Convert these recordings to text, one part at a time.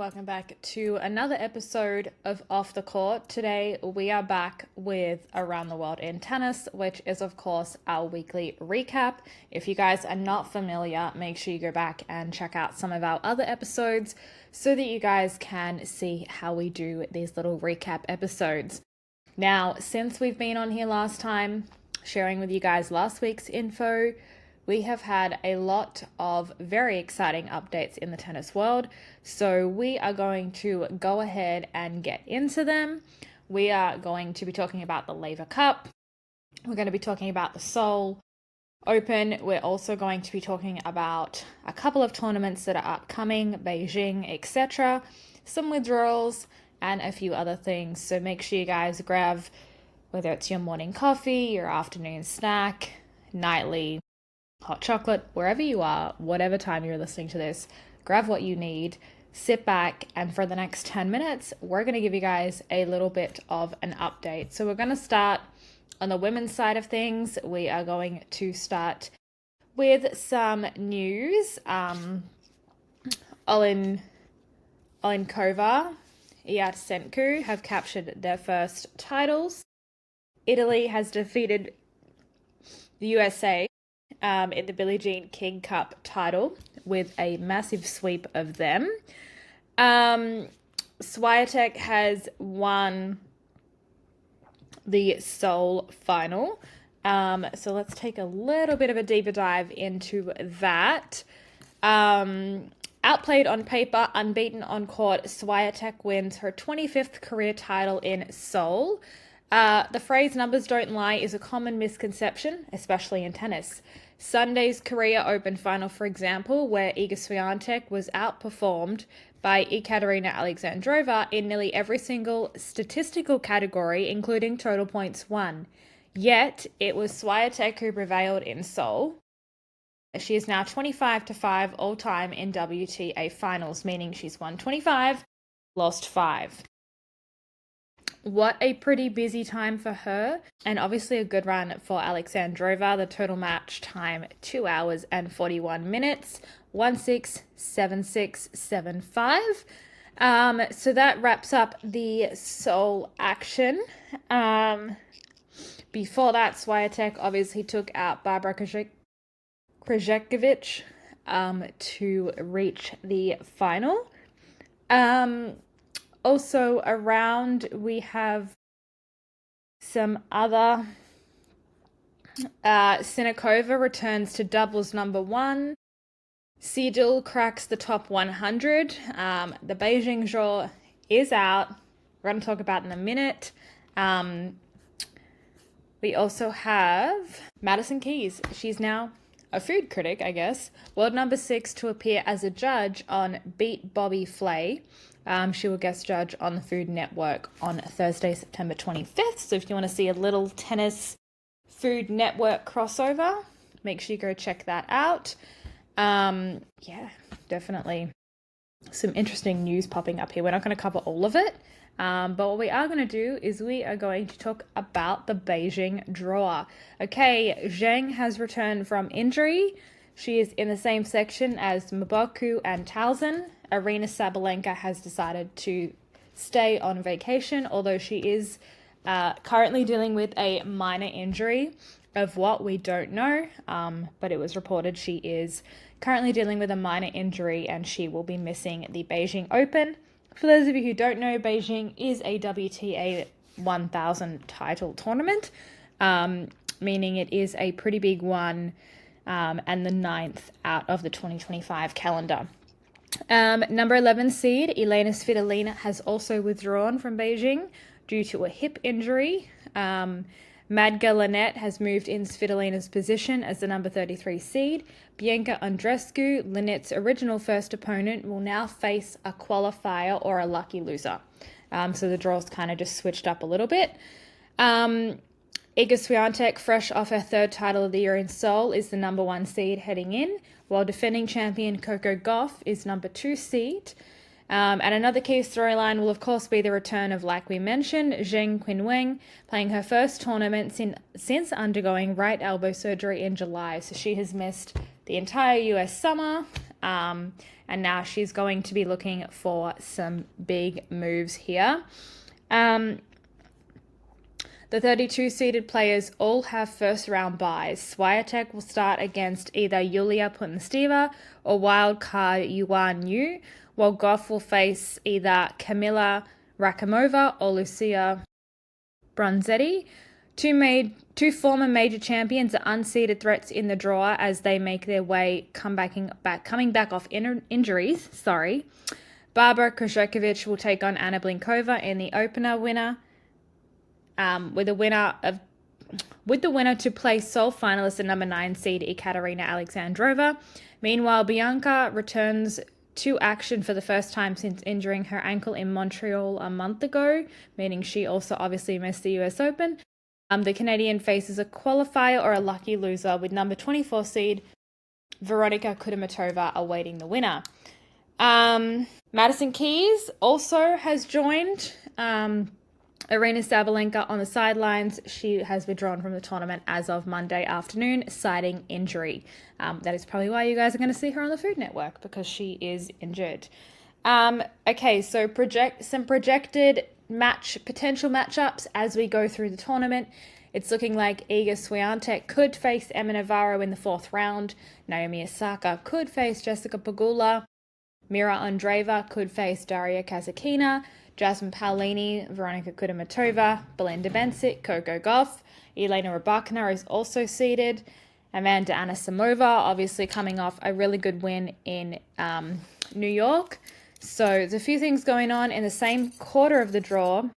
welcome back to another episode of Off the Court. Today we are back with Around the World in Tennis, which is of course our weekly recap. If you guys are not familiar, make sure you go back and check out some of our other episodes so that you guys can see how we do these little recap episodes. Now, since we've been on here last time, sharing with you guys last week's info, we have had a lot of very exciting updates in the tennis world, so we are going to go ahead and get into them. We are going to be talking about the Laver Cup. We're going to be talking about the Seoul Open. We're also going to be talking about a couple of tournaments that are upcoming, Beijing, etc., some withdrawals, and a few other things. So make sure you guys grab, whether it's your morning coffee, your afternoon snack, nightly hot chocolate, wherever you are, whatever time you're listening to this, grab what you need, sit back, and for the next 10 minutes, we're going to give you guys a little bit of an update. So we're going to start on the women's side of things. We are going to start with some news. Olinkova, Iatsenko have captured their first titles. Italy has defeated the USA in the Billie Jean King Cup title with a massive sweep of them. Swiatek has won the Seoul final. So let's take a little bit of a deeper dive into that. Outplayed on paper, unbeaten on court, Swiatek wins her 25th career title in Seoul. The phrase "numbers don't lie" is a common misconception, especially in tennis. Sunday's Korea Open final, for example, where Iga Swiatek was outperformed by Ekaterina Alexandrova in nearly every single statistical category, including total points won. Yet, it was Swiatek who prevailed in Seoul. She is now 25-5 all-time in WTA finals, meaning she's won 25, lost 5. What a pretty busy time for her, and obviously a good run for Alexandrova. The total match time, 2 hours and 41 minutes, 1-6, 7-6, 7-5. So that wraps up the Seoul action. Before that, Swiatek obviously took out Barbara Krejcikovic to reach the final. Also around, we have some other. Sinakova returns to doubles number 1. Seedl cracks the top 100. The Beijing draw is out. We're going to talk about in a minute. We also have Madison Keys. She's now a food critic, I guess. World number 6 to appear as a judge on Beat Bobby Flay. She will guest judge on the Food Network on Thursday, September 25th. So if you want to see a little tennis Food Network crossover, make sure you go check that out. Yeah, definitely some interesting news popping up here. We're not going to cover all of it, but what we are going to do is we are going to talk about the Beijing draw. Okay, Zheng has returned from injury. She is in the same section as Mboku and Towson. Aryna Sabalenka has decided to stay on vacation, although she is currently dealing with a minor injury. Of what, we don't know, but it was reported she is currently dealing with a minor injury and she will be missing the Beijing Open. For those of you who don't know, Beijing is a WTA 1000 title tournament, meaning it is a pretty big one, and the 9th out of the 2025 calendar. Number 11 seed, Elena Svitolina, has also withdrawn from Beijing due to a hip injury. Madga Linette has moved in Svitolina's position as the number 33 seed. Bianca Andreescu, Linette's original first opponent, will now face a qualifier or a lucky loser. So the draw's kind of just switched up a little bit. Iga Swiatek, fresh off her 3rd title of the year in Seoul, is the number 1 seed heading in, while defending champion Coco Gauff is number 2 seed. And another key storyline will, of course, be the return of, like we mentioned, Zheng Qinwen, playing her first tournament since undergoing right elbow surgery in July. So she has missed the entire US summer. and now she's going to be looking for some big moves here. The 32-seeded players all have first-round byes. Swiatek will start against either Yulia Putinsteva or wildcard Yuan Yu, while Goff will face either Kamila Rakimova or Lucia Bronzetti. Two former major champions are unseeded threats in the draw as they make their way coming back off injuries. Barbara Krejcikovic will take on Anna Blinkova in the opener winner. With the winner to play sole finalist and number 9 seed Ekaterina Alexandrova. Meanwhile, Bianca returns to action for the first time since injuring her ankle in Montreal a month ago, meaning she also obviously missed the US Open. The Canadian faces a qualifier or a lucky loser with number 24 seed Veronika Kudermetova awaiting the winner. Madison Keys also has joined Arina Sabalenka on the sidelines. She has withdrawn from the tournament as of Monday afternoon, citing injury. That is probably why you guys are going to see her on the Food Network, because she is injured. Okay, so some projected potential matchups as we go through the tournament. It's looking like Iga Swiatek could face Emma Navarro in the 4th round. Naomi Osaka could face Jessica Pegula. Mira Andreeva could face Daria Kasatkina. Jasmine Paolini, Veronika Kudermetova, Belinda Bencic, Coco Gauff. Elena Rybakina is also seeded. Amanda Anisimova, obviously coming off a really good win in New York. So there's a few things going on. In the same quarter of the draw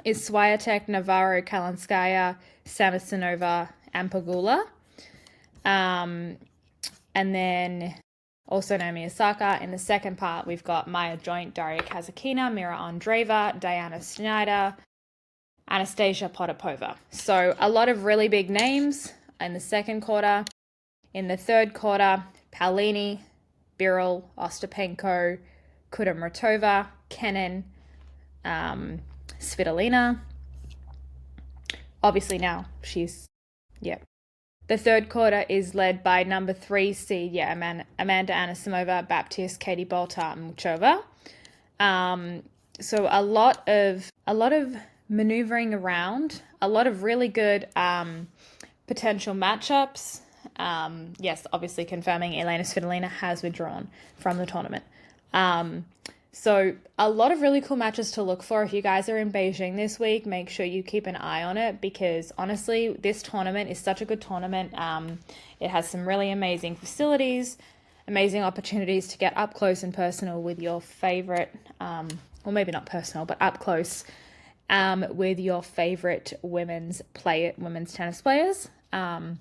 is Swiatek, Navarro, Kalinskaya, Samsonova, and Pegula. And then also Naomi Osaka. In the second part, we've got Maya Joint, Daria Kasatkina, Mira Andreeva, Diana Snyder, Anastasia Potapova. So a lot of really big names in the second quarter. In the third quarter, Paolini, Birol, Ostapenko, Kudermetova, Kenin, Svitolina. Obviously now she's, The third quarter is led by number 3 seed, Amanda Anisimova, Baptiste, Katie Boltar, and Muchova. So a lot of maneuvering around, a lot of really good potential matchups. Yes, obviously confirming Elena Svitolina has withdrawn from the tournament. So a lot of really cool matches to look for. If you guys are in Beijing this week, make sure you keep an eye on it, because honestly, this tournament is such a good tournament. It has some really amazing facilities, amazing opportunities to get up close and personal with your favorite, or maybe not personal, but up close with your favorite women's tennis players. And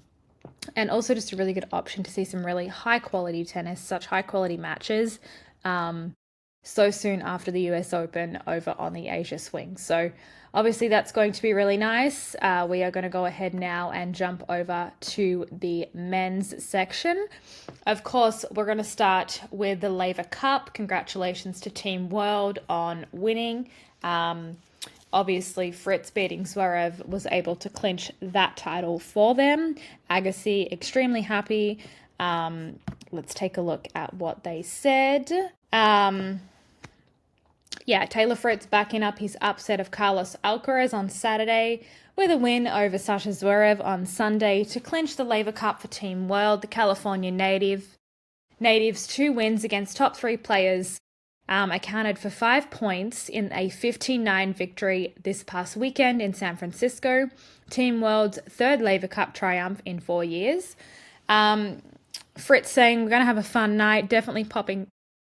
also just a really good option to see some really high quality tennis, such high quality matches. So soon after the US Open over on the Asia swing. So obviously that's going to be really nice. We are going to go ahead now and jump over to the men's section. Of course, we're going to start with the Laver Cup. Congratulations to Team World on winning. Obviously, Fritz beating Zverev was able to clinch that title for them. Agassi, extremely happy. Let's take a look at what they said. Taylor Fritz backing up his upset of Carlos Alcaraz on Saturday with a win over Sasha Zverev on Sunday to clinch the Laver Cup for Team World. The California natives' 2 wins against top 3 players accounted for 5 points in a 15-9 victory this past weekend in San Francisco. Team World's 3rd Laver Cup triumph in 4 years. Fritz saying, "We're going to have a fun night, definitely popping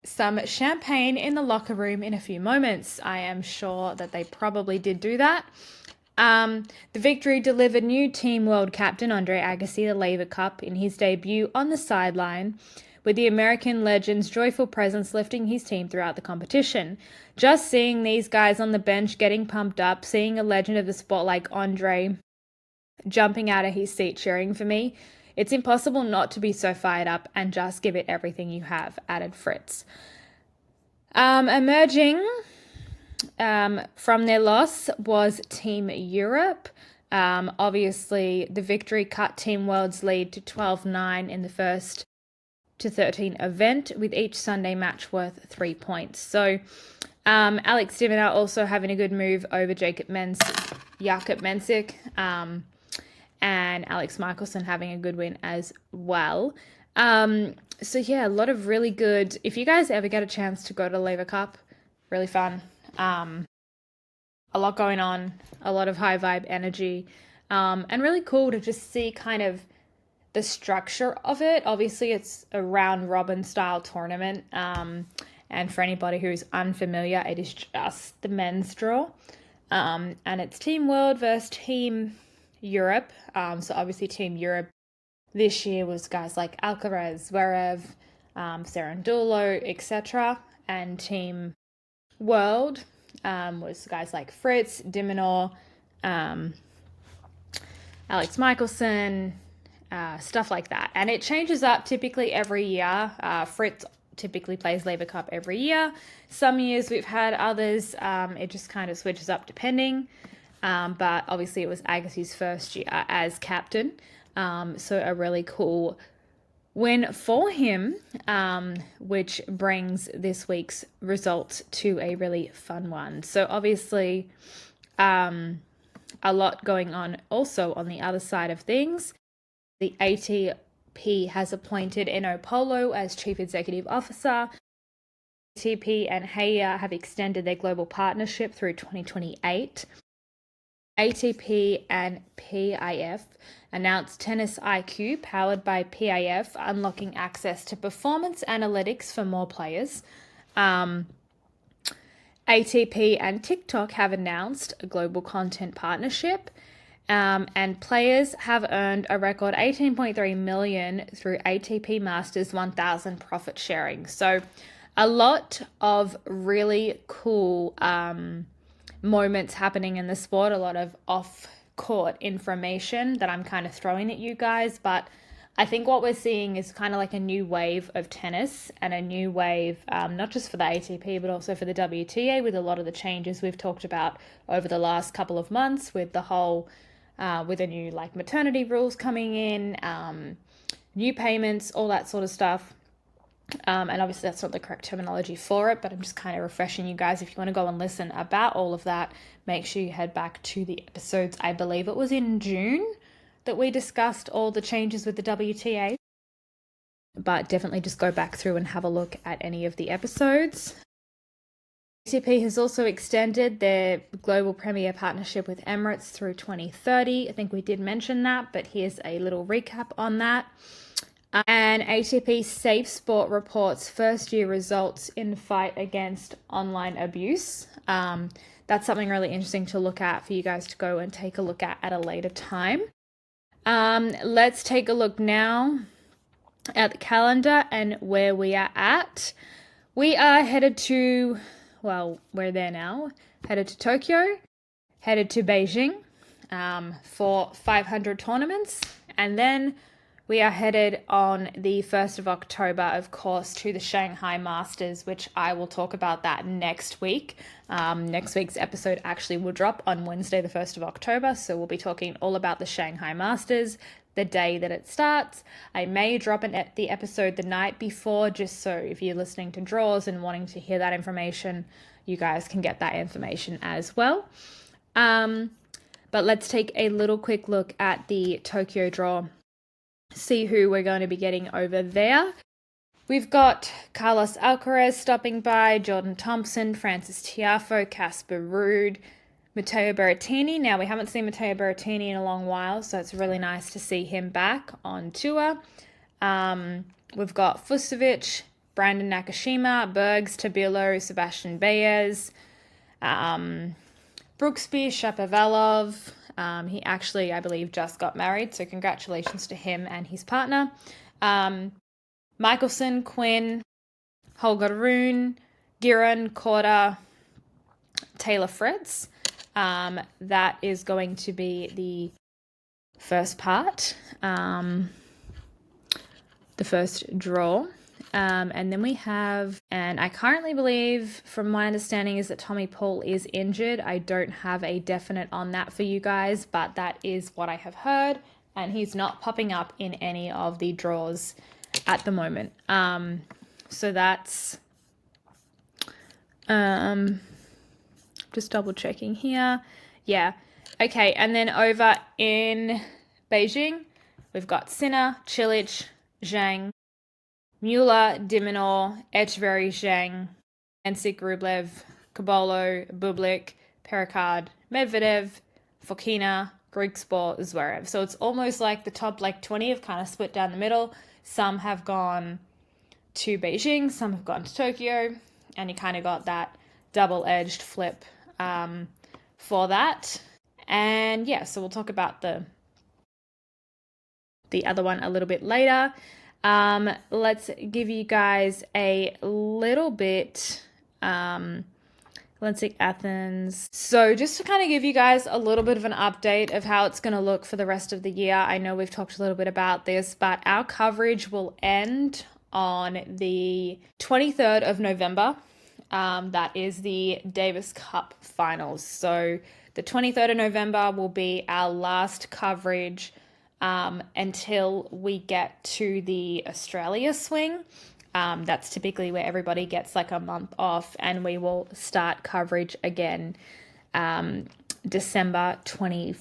some champagne in the locker room in a few moments." I am sure that they probably did do that. The victory delivered new Team World captain Andre Agassi the Laver Cup in his debut on the sideline, with the American legend's joyful presence lifting his team throughout the competition. Just seeing these guys on the bench getting pumped up, seeing a legend of the sport like Andre jumping out of his seat cheering for me, it's impossible not to be so fired up and just give it everything you have, added Fritz. Emerging from their loss was Team Europe. Obviously, the victory cut Team World's lead to 12-9 in the first to 13 event, with each Sunday match worth 3 points. So Alex de Minaur also having a good move over Jakob Mensik, and Alex Michelsen having a good win as well. So yeah, a lot of really good. If you guys ever get a chance to go to Laver Cup, really fun. A lot going on, a lot of high vibe energy, and really cool to just see kind of the structure of it. Obviously, it's a round robin style tournament. And for anybody who's unfamiliar, it is just the men's draw. And it's Team World versus Team Europe. So obviously Team Europe this year was guys like Alcaraz, Zverev, Cerundolo, etc. And Team World was guys like Fritz, de Minaur, Alex Michelsen, stuff like that. And it changes up typically every year. Fritz typically plays Laver Cup every year. Some years we've had others. It just kind of switches up depending. But obviously it was Agassi's first year as captain. So a really cool win for him, which brings this week's results to a really fun one. So obviously a lot going on also on the other side of things. The ATP has appointed Eno Polo as Chief Executive Officer. ATP and Heya have extended their global partnership through 2028. ATP and PIF announced Tennis IQ, powered by PIF, unlocking access to performance analytics for more players. ATP and TikTok have announced a global content partnership. And players have earned a record 18.3 million through ATP Masters 1000 profit sharing. So a lot of really cool moments happening in the sport, a lot of off-court information that I'm kind of throwing at you guys. But I think what we're seeing is kind of like a new wave of tennis and a new wave, not just for the ATP, but also for the WTA, with a lot of the changes we've talked about over the last couple of months with the whole with the new like maternity rules coming in, new payments, all that sort of stuff. And obviously that's not the correct terminology for it, but I'm just kind of refreshing you guys. If you want to go and listen about all of that, make sure you head back to the episodes. I believe it was in June that we discussed all the changes with the WTA, but definitely just go back through and have a look at any of the episodes. ATP has also extended their global premier partnership with Emirates through 2030. I think we did mention that, but here's a little recap on that. And ATP Safe Sport reports first-year results in fight against online abuse. That's something really interesting to look at for you guys to go and take a look at a later time. Let's take a look now at the calendar and where we are at. We are headed to... Well, we're there now. Headed to Tokyo, headed to Beijing for 500 tournaments. And then we are headed on the 1st of October, of course, to the Shanghai Masters, which I will talk about that next week. Next week's episode actually will drop on Wednesday, the 1st of October. So we'll be talking all about the Shanghai Masters, the day that it starts. I may drop the episode the night before, just so if you're listening to draws and wanting to hear that information, you guys can get that information as well. But let's take a little quick look at the Tokyo draw, see who we're going to be getting over there. We've got Carlos Alcaraz stopping by, Jordan Thompson, Francis Tiafoe, Casper Ruud, Matteo Berrettini. Now, we haven't seen Matteo Berrettini in a long while, so it's really nice to see him back on tour. We've got Fusovic, Brandon Nakashima, Bergs, Tabilo, Sebastian Baez, Brooksby, Shapovalov. He actually, I believe, just got married, so congratulations to him and his partner. Michelsen, Quinn, Holger Rune, Giron, Korda, Taylor Fritz. That is going to be the first part, the first draw. And then we have, and I currently believe, from my understanding, is that Tommy Paul is injured. I don't have a definite on that for you guys, but that is what I have heard. And he's not popping up in any of the draws at the moment. So that's just double checking here. Yeah. Okay, and then over in Beijing, we've got Sinner, Chilich, Zhang, Mueller, Diminor, Etcheverry, Zhang, Ensik, Rublev, Kabolo, Bublik, Perikard, Medvedev, Fokina, Grigspor, Zverev. So it's almost like the top 20 have kind of split down the middle. Some have gone to Beijing, some have gone to Tokyo, and you kind of got that double-edged flip for that. And yeah, so we'll talk about the other one a little bit later. Let's give you guys a little bit, let's take Athens. So just to kind of give you guys a little bit of an update of how it's going to look for the rest of the year. I know we've talked a little bit about this, but our coverage will end on the 23rd of November. That is the Davis Cup finals. So the 23rd of November will be our last coverage until we get to the Australia swing. That's typically where everybody gets like a month off, and we will start coverage again December 28th,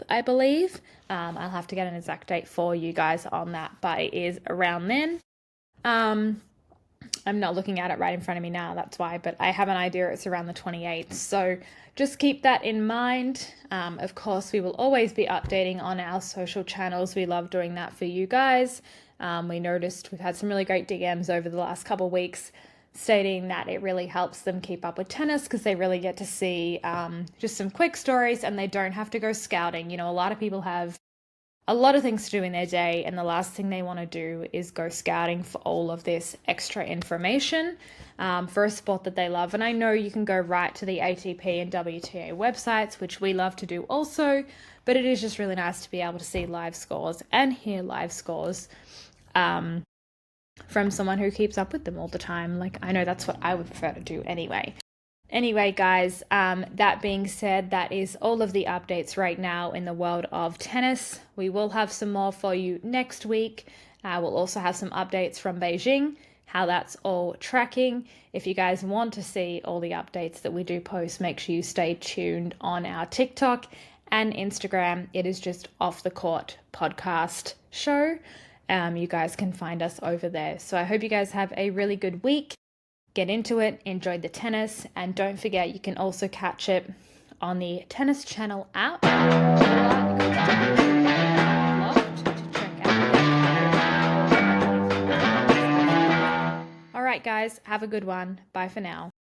I believe. I'll have to get an exact date for you guys on that, but it is around then. I'm not looking at it right in front of me now, that's why, but I have an idea it's around the 28th. So just keep that in mind. Of course, we will always be updating on our social channels. We love doing that for you guys. We noticed we've had some really great DMs over the last couple of weeks stating that it really helps them keep up with tennis because they really get to see just some quick stories and they don't have to go scouting. You know, a lot of people have a lot of things to do in their day, and the last thing they want to do is go scouting for all of this extra information for a sport that they love. And I know you can go right to the ATP and WTA websites, which we love to do also, but it is just really nice to be able to see live scores and hear live scores from someone who keeps up with them all the time. Like, I know that's what I would prefer to do anyway. Anyway, guys, that being said, that is all of the updates right now in the world of tennis. We will have some more for you next week. We'll also have some updates from Beijing, how that's all tracking. If you guys want to see all the updates that we do post, make sure you stay tuned on our TikTok and Instagram. It is just Off the Court Podcast Show. You guys can find us over there. So I hope you guys have a really good week. Get into it, enjoy the tennis, and don't forget you can also catch it on the Tennis Channel app. All right, guys, have a good one. Bye for now.